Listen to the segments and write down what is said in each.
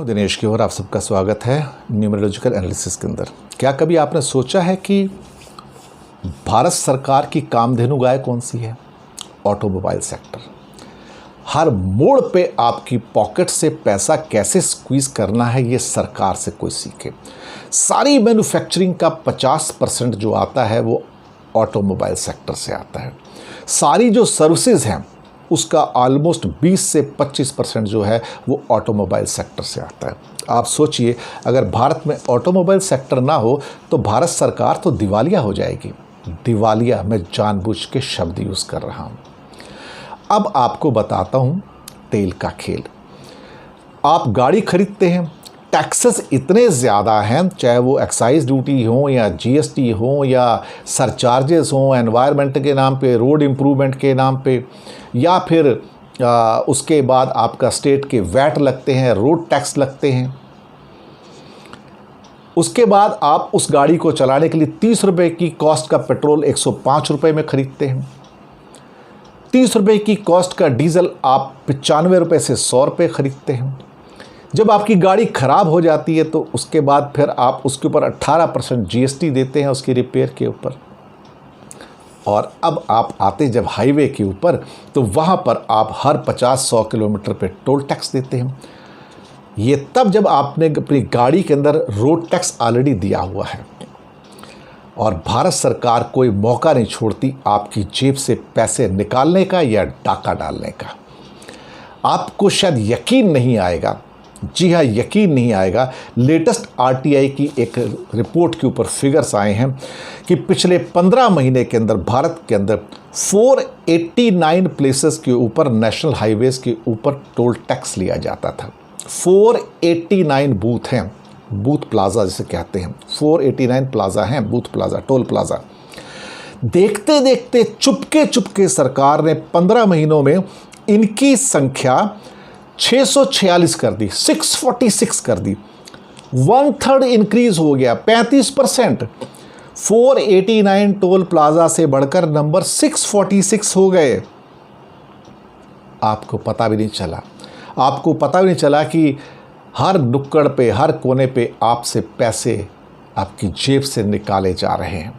दिनेश की ओर आप सबका स्वागत है न्यूमरोलॉजिकल एनालिसिस के अंदर। क्या कभी आपने सोचा है कि भारत सरकार की कामधेनु गाय कौन सी है? Automobile sector. हर मोड़ पे आपकी पॉकेट से पैसा कैसे स्क्वीज करना है ये सरकार से कोई सीखे। सारी मैन्युफैक्चरिंग का 50% जो आता है वो ऑटोमोबाइल सेक्टर से आता है। सारी जो सर्विसेज हैं उसका ऑलमोस्ट 20 से 25% जो है वो ऑटोमोबाइल सेक्टर से आता है। आप सोचिए, अगर भारत में ऑटोमोबाइल सेक्टर ना हो तो भारत सरकार तो दिवालिया हो जाएगी। दिवालिया, मैं जानबूझ के शब्द यूज़ कर रहा हूँ। अब आपको बताता हूँ तेल का खेल। आप गाड़ी खरीदते हैं, टैक्सेस इतने ज़्यादा हैं, चाहे वो एक्साइज ड्यूटी हो या जीएसटी हो या सरचार्जेस हों एनवायरनमेंट के नाम पे, रोड इम्प्रूवमेंट के नाम पे, या फिर उसके बाद आपका स्टेट के वैट लगते हैं, रोड टैक्स लगते हैं। उसके बाद आप उस गाड़ी को चलाने के लिए 30 रुपये की कॉस्ट का पेट्रोल 105 रुपये में खरीदते हैं। 30 रुपये की कॉस्ट का डीजल आप 95 रुपये से 100 रुपये खरीदते हैं। जब आपकी गाड़ी ख़राब हो जाती है तो उसके बाद फिर आप उसके ऊपर 18% जीएसटी देते हैं उसकी रिपेयर के ऊपर। और अब आप आते जब हाईवे के ऊपर तो वहाँ पर आप हर 50-100 किलोमीटर पे टोल टैक्स देते हैं। ये तब जब आपने अपनी गाड़ी के अंदर रोड टैक्स ऑलरेडी दिया हुआ है। और भारत सरकार कोई मौका नहीं छोड़ती आपकी जेब से पैसे निकालने का या डाका डालने का। आपको शायद यकीन नहीं आएगा, जी हाँ यकीन नहीं आएगा, लेटेस्ट आरटीआई की एक रिपोर्ट के ऊपर फिगर्स आए हैं कि पिछले 15 महीने के अंदर भारत के अंदर 489 प्लेसेस के ऊपर, नेशनल हाईवेज के ऊपर टोल टैक्स लिया जाता था। 489 बूथ हैं, बूथ प्लाजा जिसे कहते हैं। 489 प्लाजा हैं, बूथ प्लाजा, टोल प्लाजा। देखते देखते चुपके चुपके सरकार ने 15 महीनों में इनकी संख्या 646 कर दी, 646 कर दी। 1/3 इंक्रीज हो गया, 35%। 489 टोल प्लाजा से बढ़कर नंबर 646 हो गए। आपको पता भी नहीं चला, आपको पता भी नहीं चला कि हर नुक्कड़ पे, हर कोने पे आपसे पैसे आपकी जेब से निकाले जा रहे हैं।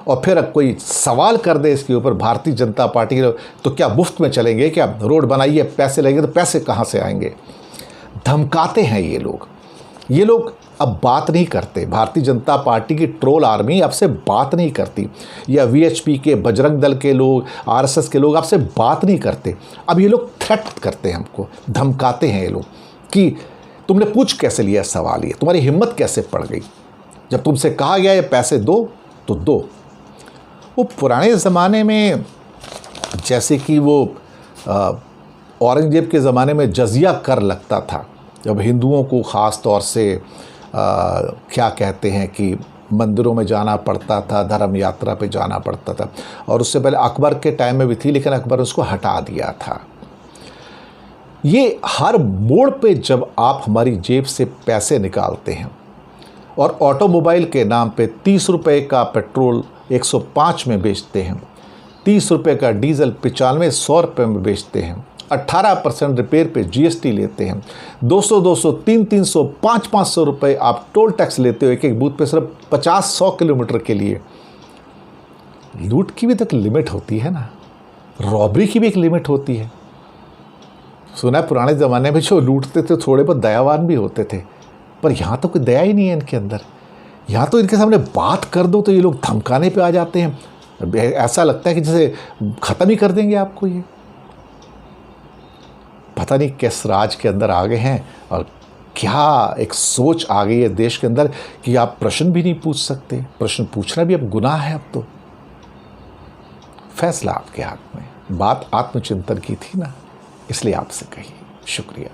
और फिर कोई सवाल कर दे इसके ऊपर भारतीय जनता पार्टी के लोग, तो क्या मुफ्त में चलेंगे? क्या रोड बनाइए, पैसे लगेंगे, तो पैसे कहाँ से आएंगे? धमकाते हैं ये लोग। ये लोग अब बात नहीं करते। भारतीय जनता पार्टी की ट्रोल आर्मी आपसे बात नहीं करती, या वीएचपी के, बजरंग दल के लोग, आरएसएस के लोग आपसे बात नहीं करते। अब ये लोग थ्रेट करते हैं, हमको धमकाते हैं ये लोग कि तुमने पूछ कैसे लिया सवाल, ये तुम्हारी हिम्मत कैसे पड़ गई? जब तुमसे कहा गया ये पैसे दो तो दो। वो पुराने ज़माने में जैसे कि वो औरंगजेब के ज़माने में जजिया कर लगता था, जब हिंदुओं को ख़ास तौर से क्या कहते हैं कि मंदिरों में जाना पड़ता था, धर्म यात्रा पे जाना पड़ता था। और उससे पहले अकबर के टाइम में भी थी, लेकिन अकबर ने उसको हटा दिया था। ये हर मोड़ पे जब आप हमारी जेब से पैसे निकालते हैं और ऑटोमोबाइल के नाम पे 30 रुपये का पेट्रोल 105 में बेचते हैं, 30 रुपये का डीजल 95, 100 रुपये में बेचते हैं, 18% रिपेयर पे जीएसटी लेते हैं, 200, 300, 500 रुपये आप टोल टैक्स लेते हो एक एक बूथ पे सिर्फ 50-100 किलोमीटर के लिए। लूट की भी तो एक लिमिट होती है ना, रॉबरी की भी एक लिमिट होती है। सुना है पुराने ज़माने में जो लूटते थे थोड़े बहुत दयावान भी होते थे, पर यहाँ तो कोई दया ही नहीं है इनके अंदर। यहाँ तो इनके सामने बात कर दो तो ये लोग धमकाने पे आ जाते हैं। ऐसा लगता है कि जैसे ख़त्म ही कर देंगे आपको। ये पता नहीं किस राज के अंदर आ गए हैं और क्या एक सोच आ गई है देश के अंदर कि आप प्रश्न भी नहीं पूछ सकते। प्रश्न पूछना भी अब गुनाह है। अब तो फैसला आपके हाथ में। बात आत्मचिंतन की थी ना, इसलिए आपसे कही। शुक्रिया।